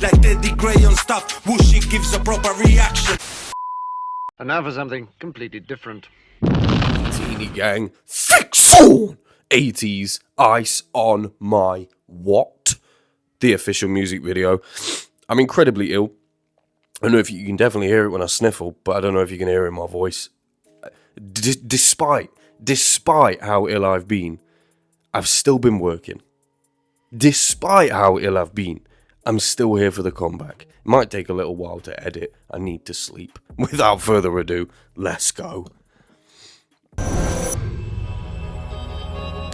Like TeddyGrey on stuff, Whooshy gives a proper reaction. And now for something completely different. Teeny gang, fix on! ATEEZ, Ice on My What? The official music video. I'm incredibly ill. I don't know if you can definitely hear it when I sniffle, but I don't know if you can hear it in my voice. Despite how ill I've been, I've still been working. Despite how ill I've been, I'm still here for the comeback. It might take a little while to edit. I need to sleep. Without further ado, let's go.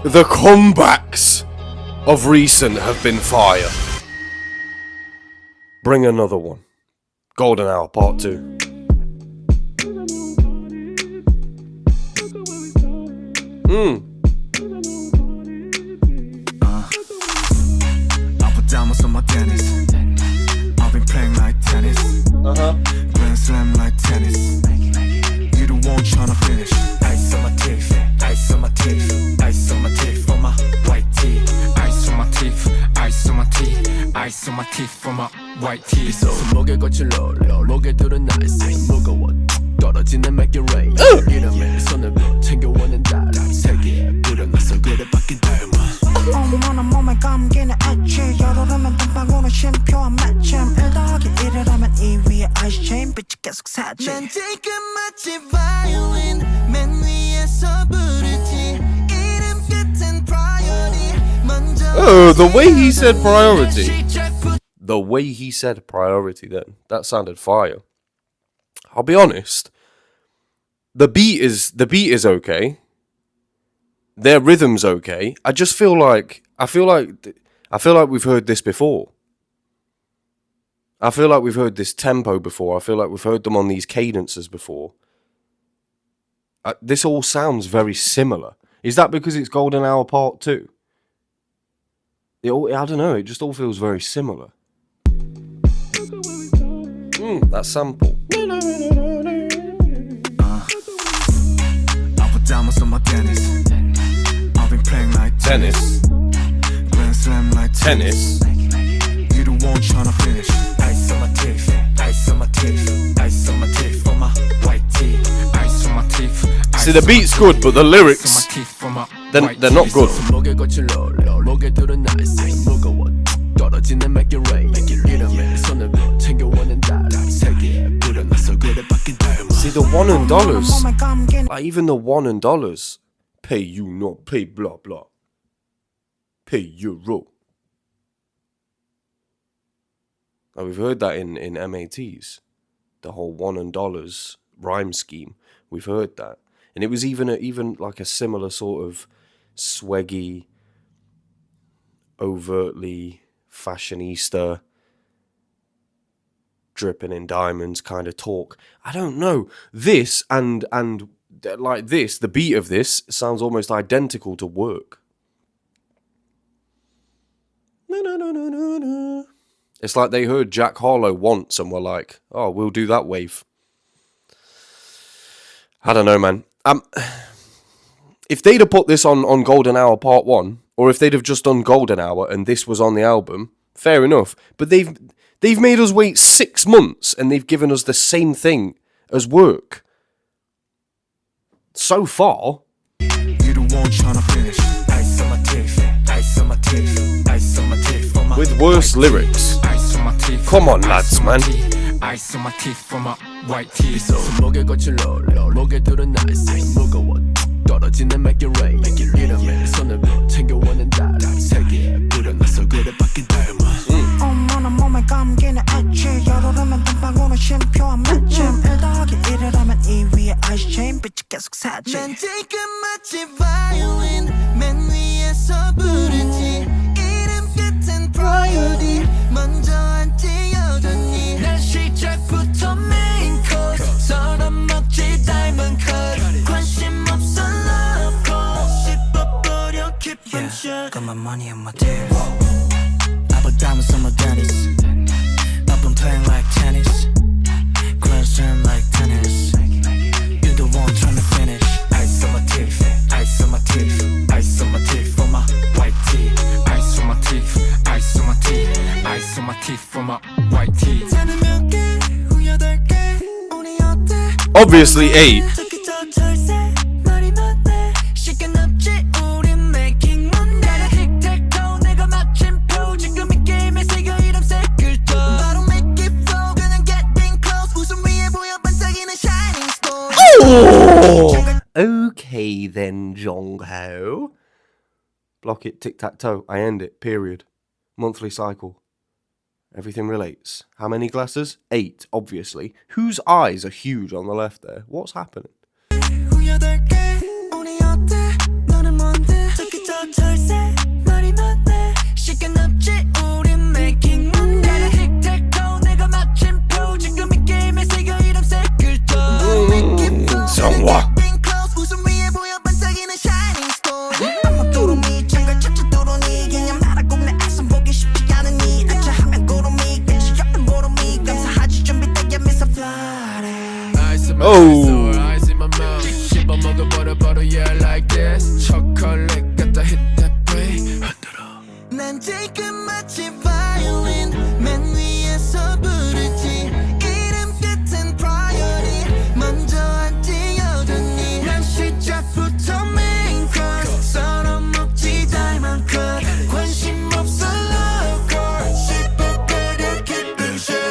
The comebacks of recent have been fire. Bring another one. Golden Hour Part 2. I put diamonds on my tennis. I've been playing like tennis. Grand slam like tennis. You the one tryna finish. Ice on my teeth, ice on my teeth, ice on my teeth for my white tee. Ice on my teeth, ice on my teeth, ice on my teeth for my white tee. So 목에 거친 롤, 목에 들은 ice 무거워 떨어지는 make it rain. 이름에 손을 챙겨오는 달 세계에 뿌려놨어 그래 바뀐 닮아. 어머나 몸에 감기는 엣지 열오르면 땀방울은 쉼표한 마침 1+1을 하면 2위에 ice chain 빛이 계속 사지. 난 지금 마치 바이올린 맨 위에서 부르지 이름 끝엔 priority 먼저. Oh, the way he said priority. The way he said priority then. That sounded fire. I'll be honest. The beat is okay. Their rhythm's okay. I just feel like we've heard this before. I feel like we've heard this tempo before. I feel like we've heard them on these cadences before. This all sounds very similar. Is that because it's Golden Hour Part 2? I don't know. It just all feels very similar. That sample. I put diamonds on my tennis. I've been playing like Tennis. Grand slam like Tennis. You the one tryna finish. Ice on my teeth, ice on my teeth, ice on my teeth for my white tee. Ice on my teeth. See, the beat's good, but the lyrics, they're not good. 목에 거친 롤, 목에 들은 ice 무거워 떨어지는 make it rain. 이름에 손을 챙겨오는 달 세계에 뿌려놨어 그래 바뀐 닮아. See, the one and dollars, like even the one and dollars, pay you not pay blah blah, pay euro. Like we've heard that in MATs, the whole one and dollars rhyme scheme. We've heard that, and it was even like a similar sort of swaggy, overtly fashionista, dripping in diamonds kind of talk. I don't know. This and like this, the beat of this sounds almost identical to Work. It's like they heard Jack Harlow once and were like, oh, we'll do that wave. I don't know, man. If they'd have put this on Golden Hour Part 1, or if they'd have just done Golden Hour and this was on the album, fair enough. But they've made us wait 6 months and they've given us the same thing as Work. So far. You the one tryna finish. Ice on my teeth, ice on my teeth, ice on my teeth for my With worse lyrics. ice on my teeth. Come on, lads, man. Ice on my teeth for my white tee. So 목에 거친 롤, 목에 들은 ice 무거워 떨어지는 make it rain. 이름에 손을 챙겨오는 달 세계에 뿌려놨어 그래 바뀐 닮아. 어머나 몸에 감기는 엣지 열오르면 땀방울은 쉼표한 마침 1+1을 하면 2위에 ice chain 빛이 계속 사지. 난 지금 마치 바이올린 맨 위에서 부르지 이름 끝엔 priority 먼저 앉지 여전히 난 시작부터 main course 서로 먹지 diamond cut 관심 없어 love call 씹어버려 깊은 shot. Got my money on my teeth. I put diamonds on my tennis. I've been playing like tennis. Grand slam like tennis. You the one tryna finish. Ice on my teeth, ice on my teeth, ice on my teeth for my white tee. Ice on my teeth, ice on my teeth, ice on my teeth for my white tees. Obviously 8. Okay then, Jongho. Block it, tic-tac-toe. I end it, period. Monthly cycle. Everything relates. How many glasses? 8, obviously. Whose eyes are huge on the left there? What's happening? Songwa. Oh. Eyes in my mouth. 씹어 먹어버려 버려 yeah like this. 초콜릿 갖다 hit that way. 흔들어. 난 지금 마치 바이올린 맨 위에서 부르지. 이름 같은 priority 먼저 앉지 여전히. 난 시작부터 main course. 썰어 먹지 닮은 것. 관심 없어 love course. 씹어버려 기쁜 shit.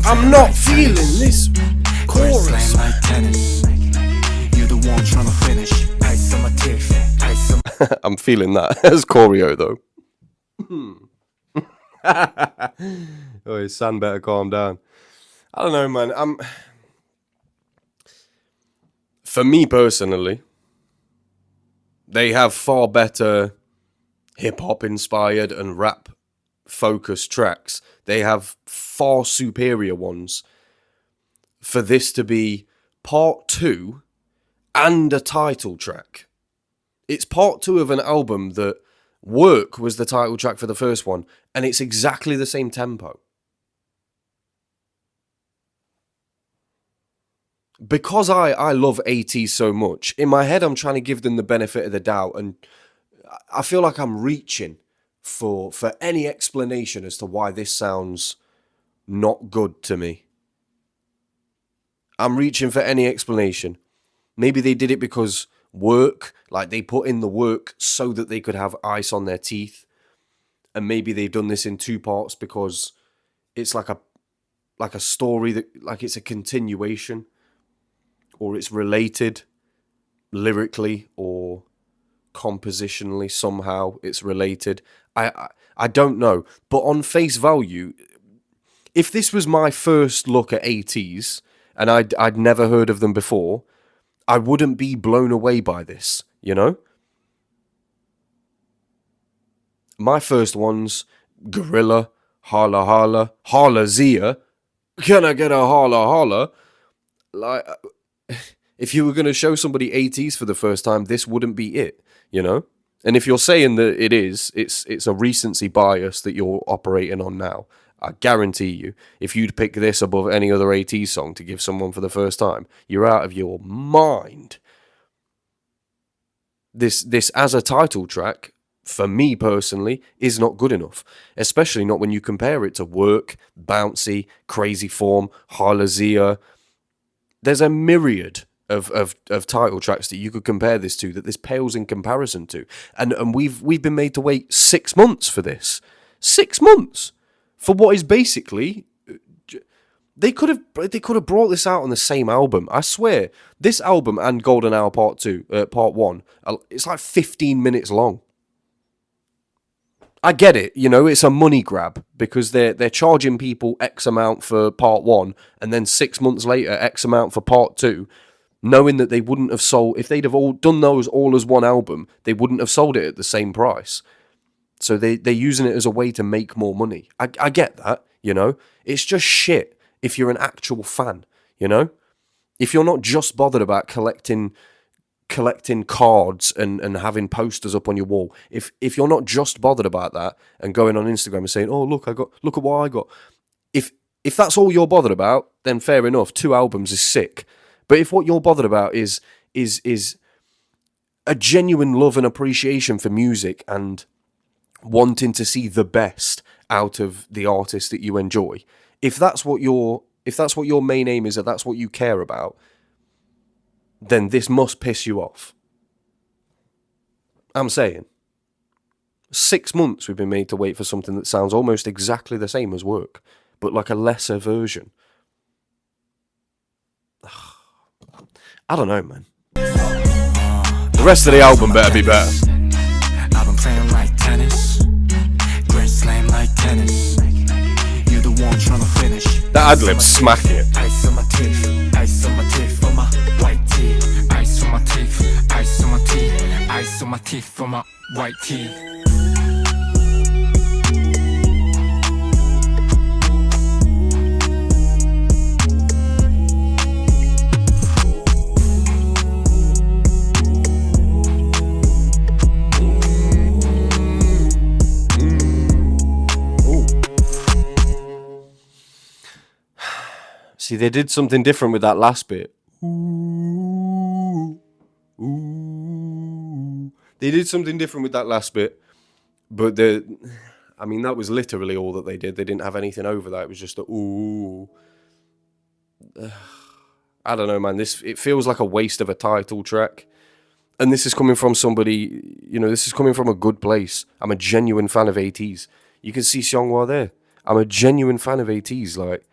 I'm not feeling this chorus. I'm feeling that as choreo though. Oh, his son better calm down. I don't know, man. For me personally, they have far better hip-hop inspired and rap focused tracks. They have far superior ones. For this to be part 2 and a title track. It's part 2 of an album that Work was the title track for the first one, and it's exactly the same tempo. Because I love ATEEZ so much, in my head I'm trying to give them the benefit of the doubt, and I feel like I'm reaching for any explanation as to why this sounds not good to me. I'm reaching for any explanation. Maybe they did it because work, like they put in the work so that they could have ice on their teeth. And maybe they've done this in 2 parts because it's like a story that, like, it's a continuation, or it's related lyrically or compositionally somehow it's related. I don't know, but on face value, if this was my first look at ATEEZ and I'd never heard of them before, I wouldn't be blown away by this, you know? My first ones, Gorilla, Hala Hala, Hala Zia, can I get a Hala Hala? Like, if you were going to show somebody ATEEZ for the first time, this wouldn't be it, you know? And if you're saying that it's a recency bias that you're operating on now, I guarantee you, if you'd pick this above any other ATEEZ song to give someone for the first time, you're out of your mind. This as a title track, for me personally, is not good enough. Especially not when you compare it to Work, Bouncy, Crazy Form, Halazia. There's a myriad of title tracks that you could compare this to, that this pales in comparison to. And we've been made to wait 6 months for this. 6 months! For what is basically... They could have brought this out on the same album. I swear, this album and Golden Hour Part 1, it's like 15 minutes long. I get it, you know, it's a money grab because they're charging people X amount for Part 1 and then 6 months later X amount for Part 2, knowing that they wouldn't have sold... If they'd have all done those all as one album, they wouldn't have sold it at the same price. So they're using it as a way to make more money. I get that, you know. It's just shit if you're an actual fan, you know. If you're not just bothered about collecting cards and having posters up on your wall, if you're not just bothered about that and going on Instagram and saying, oh, look at what I got. If that's all you're bothered about, then fair enough, 2 albums is sick. But if what you're bothered about is a genuine love and appreciation for music and wanting to see the best out of the artist that you enjoy, if that's what your main aim is, if that's what you care about, then this must piss you off. I'm saying. 6 months we've been made to wait for something that sounds almost exactly the same as Work, but like a lesser version. I don't know, man. The rest of the album better be better. I've been playing like tennis, grand slam like tennis. You're the one trying to finish. That ad-lib smack it. Ice on my teeth, ice on my teeth for my white tee. Ice on my teeth, ice on my teeth, ice on my teeth for my white tee. See, they did something different with that last bit. Ooh, ooh. They did something different with that last bit, but that was literally all that they did. They didn't have anything over that. It was just a ooh. I don't know, man. It feels like a waste of a title track. And this is coming from somebody, this is coming from a good place. I'm a genuine fan of ATEEZ. You can see Seonghwa there. I'm a genuine fan of ATEEZ. Like,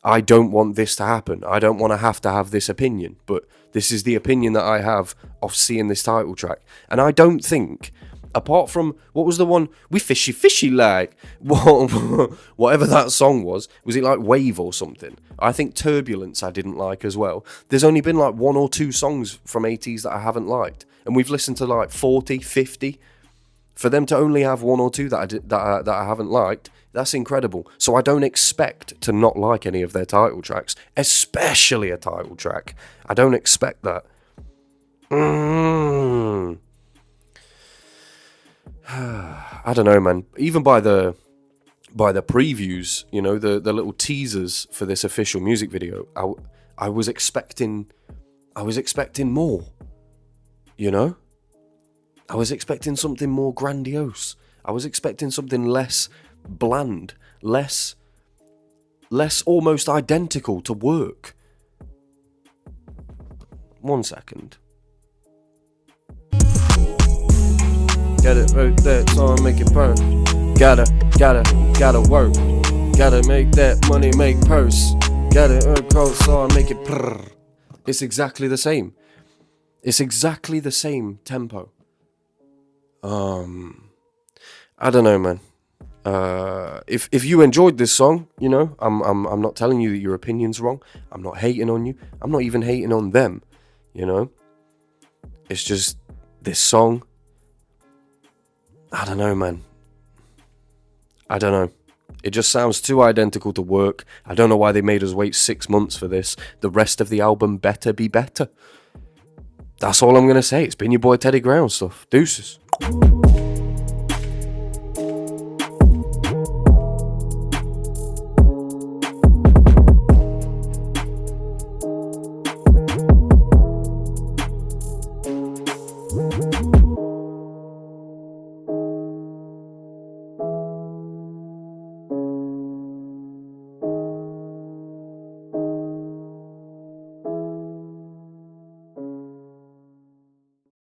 I don't want this to happen. I don't want to have this opinion. But this is the opinion that I have of seeing this title track. And I don't think, apart from, what was the one? We fishy like. Whatever that song was it like Wave or something? I think Turbulence I didn't like as well. There's only been like 1 or 2 songs from ATEEZ that I haven't liked. And we've listened to like 40, 50. For them to only have 1 or 2 that I haven't liked, that's incredible. So I don't expect to not like any of their title tracks, especially a title track. I don't expect that. I don't know, man. Even by the previews, the little teasers for this official music video, I was expecting more. I was expecting something more grandiose. I was expecting something less bland, less almost identical to Work. 1 second. Get it right there, song, make it burn. Gotta work. Gotta make that money, make purse. Gotta earn cold, song, make it prrr. It's exactly the same. It's exactly the same tempo. I don't know, man. If you enjoyed this song, I'm not telling you that your opinion's wrong. I'm not hating on you. I'm not even hating on them. It's just this song. I don't know, man. I don't know. It just sounds too identical to Work. I don't know why they made us wait 6 months for this. The rest of the album better be better. That's all I'm going to say. It's been your boy TeddyGrey on stuff. Deuces.